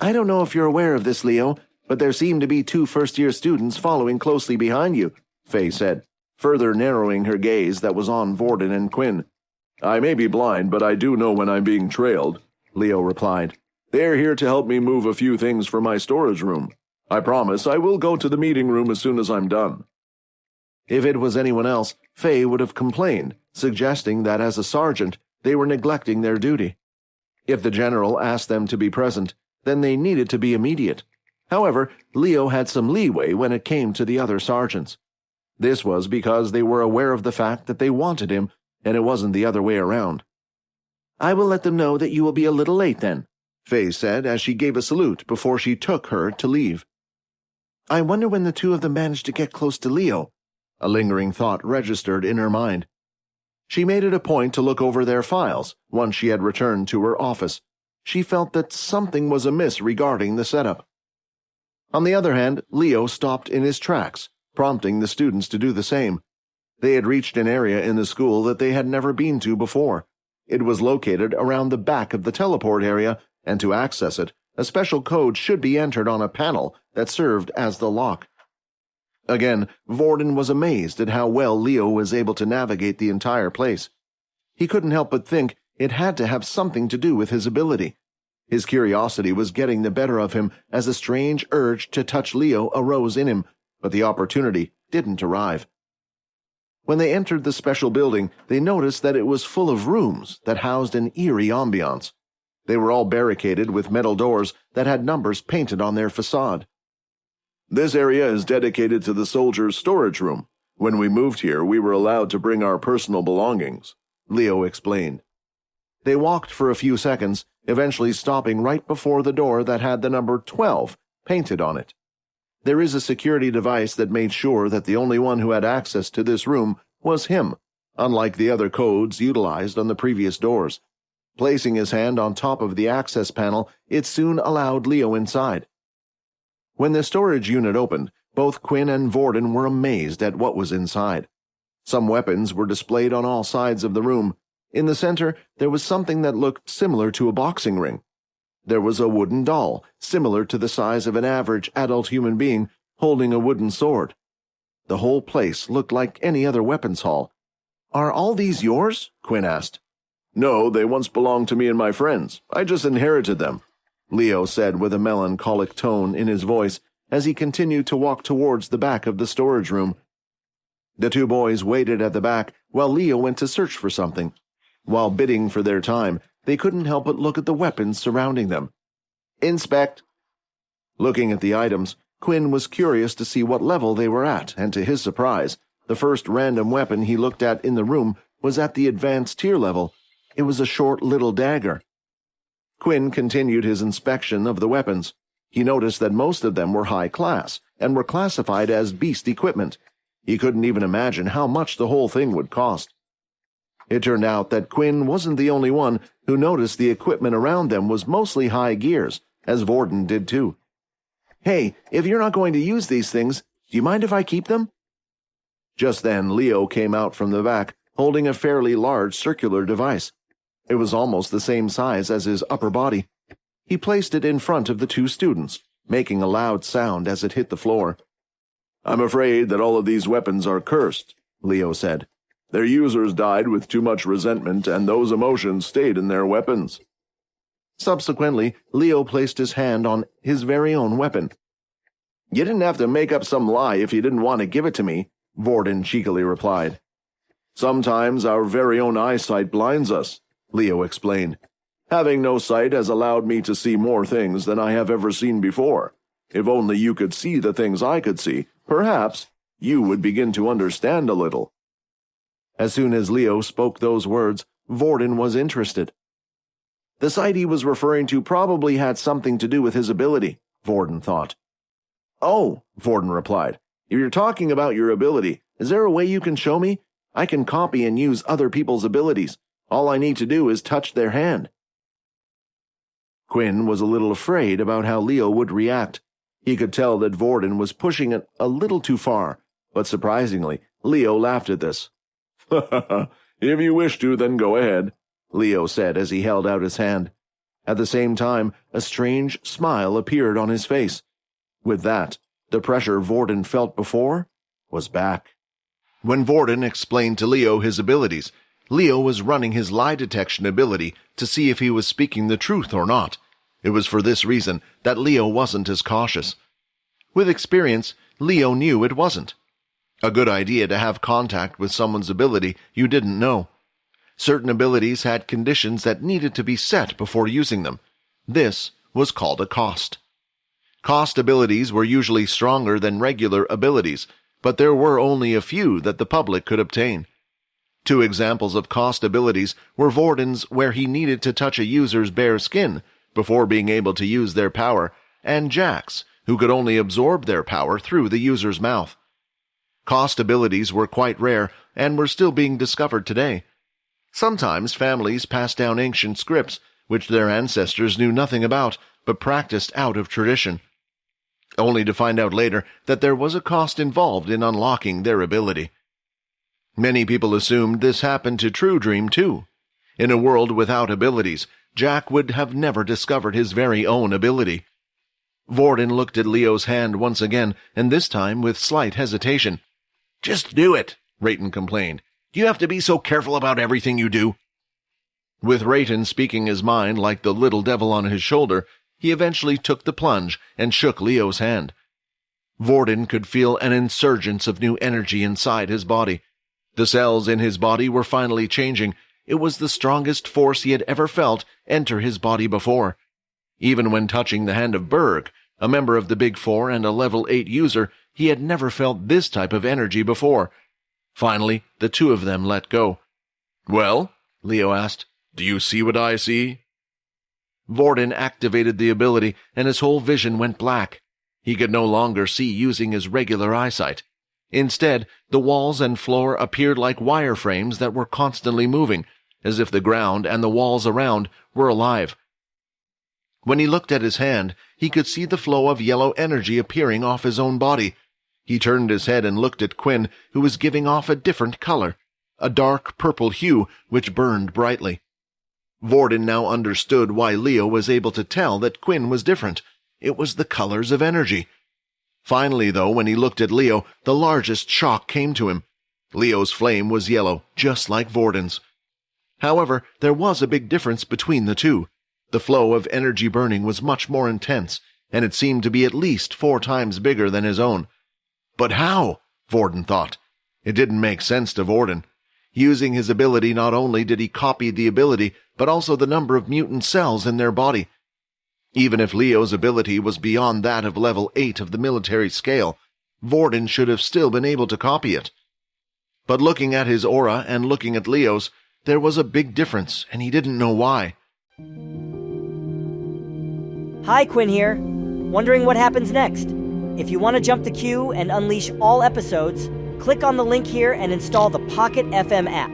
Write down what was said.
I don't know if you're aware of this, Leo, but there seem to be 2 first-year students following closely behind you, Faye said, further narrowing her gaze that was on Vorden and Quinn. I may be blind, but I do know when I'm being trailed, Leo replied. They're here to help me move a few things for my storage room. I promise I will go to the meeting room as soon as I'm done. If it was anyone else, Faye would have complained, suggesting that as a sergeant, they were neglecting their duty. If the general asked them to be present, then they needed to be immediate. However, Leo had some leeway when it came to the other sergeants. This was because they were aware of the fact that they wanted him, and it wasn't the other way around. I will let them know that you will be a little late then, Faye said as she gave a salute before she took her to leave. I wonder when the 2 of them managed to get close to Leo. A lingering thought registered in her mind. She made it a point to look over their files once she had returned to her office. She felt that something was amiss regarding the setup. On the other hand, Leo stopped in his tracks, prompting the students to do the same. They had reached an area in the school that they had never been to before. It was located around the back of the teleport area, and to access it, a special code should be entered on a panel that served as the lock. Again, Vorden was amazed at how well Leo was able to navigate the entire place. He couldn't help but think it had to have something to do with his ability. His curiosity was getting the better of him as a strange urge to touch Leo arose in him, but the opportunity didn't arrive. When they entered the special building, they noticed that it was full of rooms that housed an eerie ambiance. They were all barricaded with metal doors that had numbers painted on their facade. This area is dedicated to the soldiers' storage room. When we moved here, we were allowed to bring our personal belongings, Leo explained. They walked for a few seconds, eventually stopping right before the door that had the number 12 painted on it. There is a security device that made sure that the only one who had access to this room was him, unlike the other codes utilized on the previous doors. Placing his hand on top of the access panel, it soon allowed Leo inside. When the storage unit opened, both Quinn and Vorden were amazed at what was inside. Some weapons were displayed on all sides of the room. In the center, there was something that looked similar to a boxing ring. There was a wooden doll, similar to the size of an average adult human being, holding a wooden sword. The whole place looked like any other weapons hall. Are all these yours? Quinn asked. No, they once belonged to me and my friends. I just inherited them, Leo said with a melancholic tone in his voice as he continued to walk towards the back of the storage room. The 2 boys waited at the back while Leo went to search for something. While bidding for their time, they couldn't help but look at the weapons surrounding them. Inspect. Looking at the items, Quinn was curious to see what level they were at, and to his surprise, the first random weapon he looked at in the room was at the advanced tier level. It was a short little dagger. Quinn continued his inspection of the weapons. He noticed that most of them were high class and were classified as beast equipment. He couldn't even imagine how much the whole thing would cost. It turned out that Quinn wasn't the only one who noticed the equipment around them was mostly high gears, as Vorden did too. Hey, if you're not going to use these things, do you mind if I keep them? Just then, Leo came out from the back, holding a fairly large circular device. It was almost the same size as his upper body. He placed it in front of the 2 students, making a loud sound as it hit the floor. I'm afraid that all of these weapons are cursed, Leo said. Their users died with too much resentment, and those emotions stayed in their weapons. Subsequently, Leo placed his hand on his very own weapon. You didn't have to make up some lie if you didn't want to give it to me, Vorden cheekily replied. Sometimes our very own eyesight blinds us, Leo explained. Having no sight has allowed me to see more things than I have ever seen before. If only you could see the things I could see, perhaps you would begin to understand a little. As soon as Leo spoke those words, Vorden was interested. The sight he was referring to probably had something to do with his ability, Vorden thought. Oh, Vorden replied. If you're talking about your ability, is there a way you can show me? I can copy and use other people's abilities. All I need to do is touch their hand. Quinn was a little afraid about how Leo would react. He could tell that Vorden was pushing it a little too far, but surprisingly, Leo laughed at this. If you wish to, then go ahead, Leo said as he held out his hand. At the same time, a strange smile appeared on his face. With that, the pressure Vorden felt before was back. When Vorden explained to Leo his abilities, Leo was running his lie detection ability to see if he was speaking the truth or not. It was for this reason that Leo wasn't as cautious. With experience, Leo knew it wasn't a good idea to have contact with someone's ability you didn't know. Certain abilities had conditions that needed to be set before using them. This was called a cost. Cost abilities were usually stronger than regular abilities, but there were only a few that the public could obtain. 2 examples of cost abilities were Vorden's, where he needed to touch a user's bare skin before being able to use their power, and Jack's, who could only absorb their power through the user's mouth. Cost abilities were quite rare and were still being discovered today. Sometimes families passed down ancient scripts which their ancestors knew nothing about but practiced out of tradition, only to find out later that there was a cost involved in unlocking their ability. Many people assumed this happened to True Dream too. In a world without abilities, Jack would have never discovered his very own ability. Vorden looked at Leo's hand once again, and this time with slight hesitation. "Just do it," Rayton complained. "Do you have to be so careful about everything you do?" With Rayton speaking his mind like the little devil on his shoulder, he eventually took the plunge and shook Leo's hand. Vorden could feel an insurgence of new energy inside his body. The cells in his body were finally changing. It was the strongest force he had ever felt enter his body before. Even when touching the hand of Berg, a member of the Big Four and a level 8 user, he had never felt this type of energy before. Finally, the 2 of them let go. "Well," Leo asked, "do you see what I see?" Vorden activated the ability, and his whole vision went black. He could no longer see using his regular eyesight. Instead, the walls and floor appeared like wireframes that were constantly moving, as if the ground and the walls around were alive. When he looked at his hand, he could see the flow of yellow energy appearing off his own body. He turned his head and looked at Quinn, who was giving off a different color, a dark purple hue which burned brightly. Vorden now understood why Leo was able to tell that Quinn was different. It was the colors of energy. Finally, though, when he looked at Leo, the largest shock came to him. Leo's flame was yellow, just like Vorden's. However, there was a big difference between the 2. The flow of energy burning was much more intense, and it seemed to be at least 4 times bigger than his own. But how? Vorden thought. It didn't make sense to Vorden. Using his ability, not only did he copy the ability, but also the number of mutant cells in their body. Even if Leo's ability was beyond that of level 8 of the military scale, Vorden should have still been able to copy it. But looking at his aura and looking at Leo's, there was a big difference, and he didn't know why. Hi, Quinn here. Wondering what happens next? If you want to jump the queue and unleash all episodes, click on the link here and install the Pocket FM app.